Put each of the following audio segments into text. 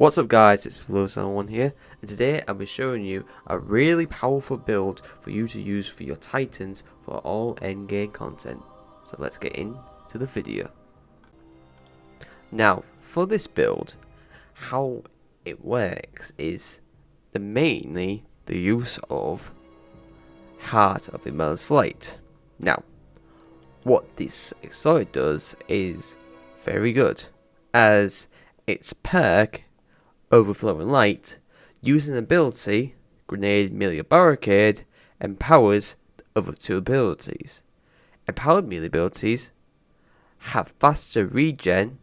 What's up guys, it's Flow1 here, and today I'll be showing you a really powerful build for you to use for your Titans for all endgame content. So let's get into the video. Now, for this build, how it works is mainly the use of Heart of Immersed Light. Now, what this sword does is very good, as its perk Overflowing Light, using ability Grenade, Melee, Barricade, empowers the other two abilities. Empowered melee abilities have faster regen,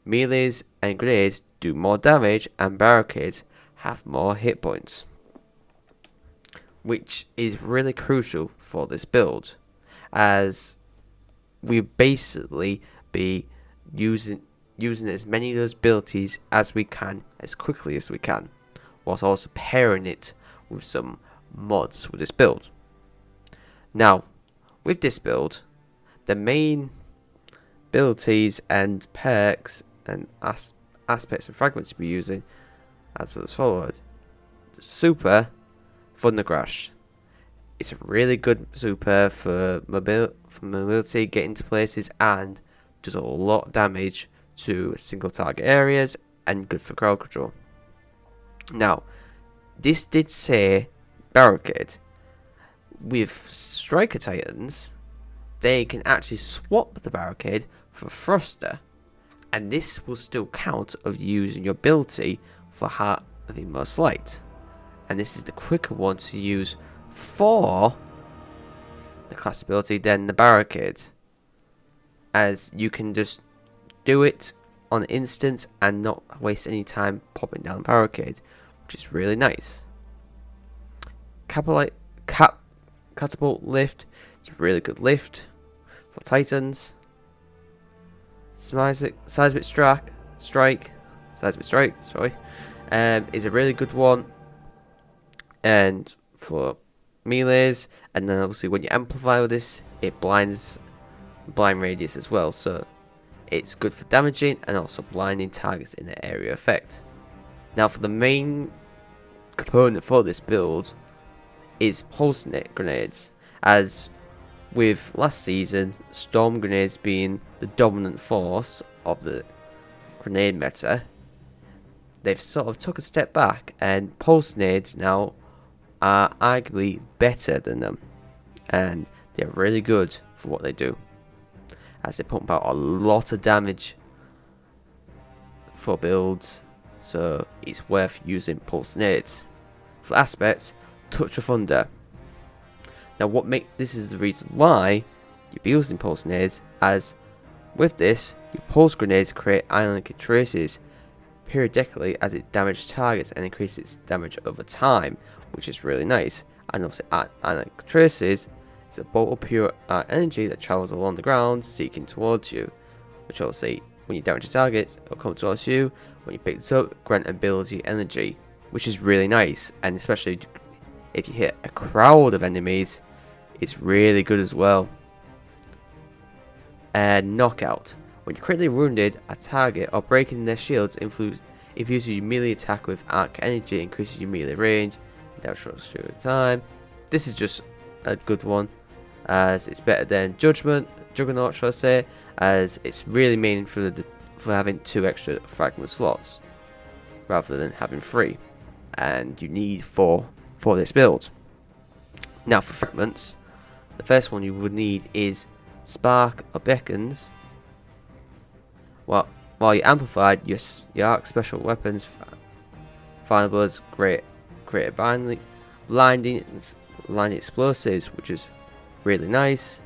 melees and grenades do more damage, and barricades have more hit points, which is really crucial for this build, as we basically be using as many of those abilities as we can, as quickly as we can, whilst also pairing it with some mods with this build. Now, with this build, the main abilities and perks and aspects and fragments you'll be using as followed. The Super Thunder Crash. It's a really good super for mobility, getting to places, and does a lot of damage to single target areas, and good for crowd control. Now, this did say Barricade. With Striker Titans, they can actually swap the Barricade for Thruster, and this will still count of using your ability for Heart of Immersed Light. And this is the quicker one to use for the class ability than the Barricade, as you can just do it on instant and not waste any time popping down Barricade, which is really nice. Catapult Lift, it's a really good lift for Titans. Seismic Strike, is a really good one, and for melees. And then obviously when you amplify with this, it blinds blind radius as well, so it's good for damaging and also blinding targets in the area effect. Now, for the main component for this build is pulse grenades, as with last season storm grenades being the dominant force of the grenade meta, they've sort of took a step back, and pulse grenades now are arguably better than them, and they're really good for what they do, as they pump out a lot of damage for builds, so it's worth using pulse nades. For aspects, Touch of Thunder. Now, this is the reason why you'll be using pulse nades, as with this, your pulse grenades create ionic traces periodically as it damages targets and increases its damage over time, which is really nice. And also, ionic traces is a bolt of pure energy that travels along the ground seeking towards you, which obviously when you damage your targets, it'll come towards you. When you pick this up, grant ability energy, which is really nice, and especially if you hit a crowd of enemies, it's really good as well. And Knockout. When you're critically wounded a target or breaking their shields, infuses your melee attack with arc energy, increases your melee range, damage for a short time. This is just a good one, as it's better than Juggernaut, should I say, as it's really meaningful for having 2 extra fragment slots rather than having 3, and you need 4 for this build. Now, for fragments, the first one you would need is Spark or Beacons. While you amplified your arc special weapons, Final Bloods, great blinding explosives, which is really nice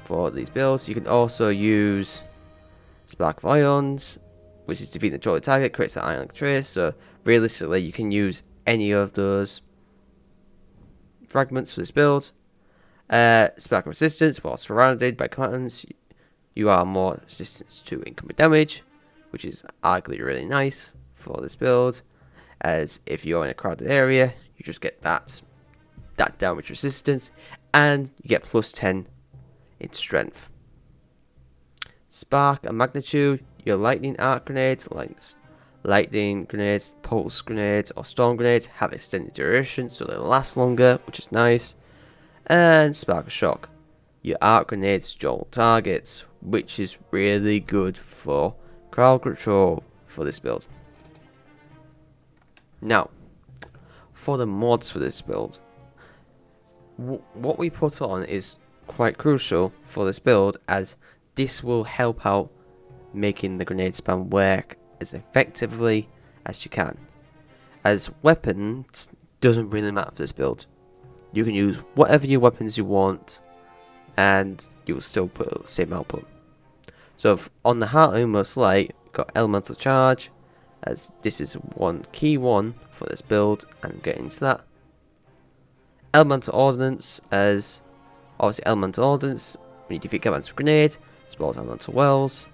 for these builds. You can also use Spark of Ions, which is defeat the controlled target, creates an ionic trace. So realistically, you can use any of those fragments for this build. Spark of Resistance, while surrounded by combatants, you are more resistant to incoming damage, which is arguably really nice for this build, as if you're in a crowded area, you just get that damage resistance, and you get plus 10 in strength. Spark and Magnitude, your lightning arc grenades, lightning grenades, pulse grenades, or storm grenades have extended duration, so they last longer, which is nice. And spark of shock. Your arc grenades jolt targets, which is really good for crowd control for this build. Now, for the mods for this build, what we put on is quite crucial for this build, as this will help out making the grenade spam work as effectively as you can. As weapons doesn't really matter for this build. You can use whatever your weapons you want and you'll still put the same output. So on the Heart of Inmost Light, we've got Elemental Charge, as this is one key one for this build, and I'm getting into that. Elemental Ordnance, as obviously Elemental Ordnance, when you defeat Elemental Grenade, spawns Elemental Wells.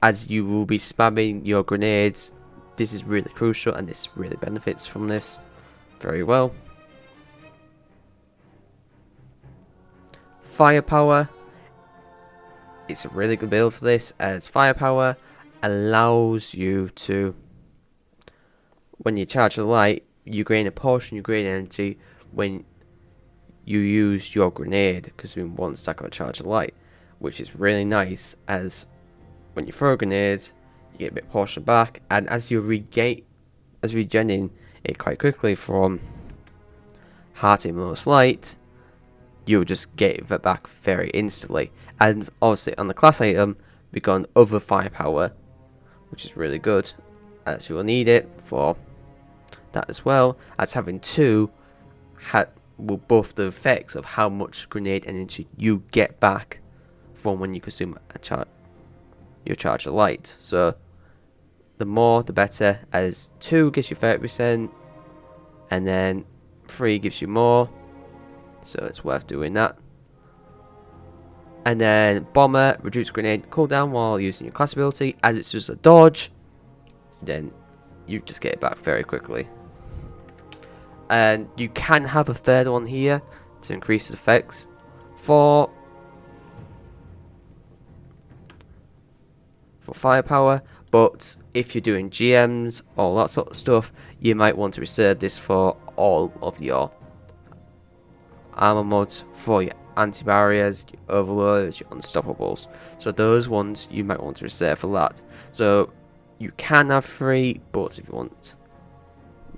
As you will be spamming your grenades, this is really crucial, and this really benefits from this very well. Firepower, it's a really good build for this, as firepower allows you to, when you charge the light, you gain a portion of your grenade energy when you use your grenade, because in one stack of a charge of light, which is really nice, as when you throw a grenade, you get a bit portion back, and as you regening it quite quickly from Heart of Inmost Light, you'll just get it back very instantly. And obviously on the class item, we've got an other firepower, which is really good, as you will need it for that, as well as having two will buff the effects of how much grenade energy you get back from when you consume your charge of light. So the more the better, as 2 gives you 30% and then 3 gives you more, so it's worth doing that. And then Bomber, reduce grenade cooldown while using your class ability, as it's just a dodge, then you just get it back very quickly. And you can have a third one here to increase the effects for firepower, but if you're doing GMs, all that sort of stuff, you might want to reserve this for all of your armor mods, for your anti-barriers, your overloads, your unstoppables. So those ones you might want to reserve for that. So you can have 3, but if you want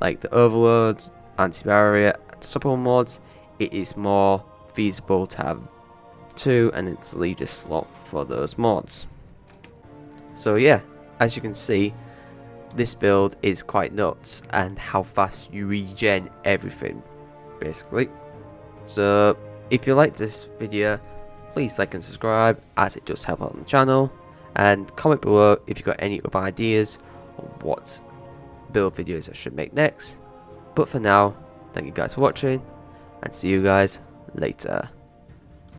like the overloads, anti-barrier, unstoppable mods, it is more feasible to have 2 and then to leave this slot for those mods. So yeah, as you can see, this build is quite nuts, and how fast you regen everything, basically. So if you like this video, please like and subscribe, as it does help out on the channel, and comment below if you've got any other ideas on what build videos I should make next. But for now, thank you guys for watching, and see you guys later.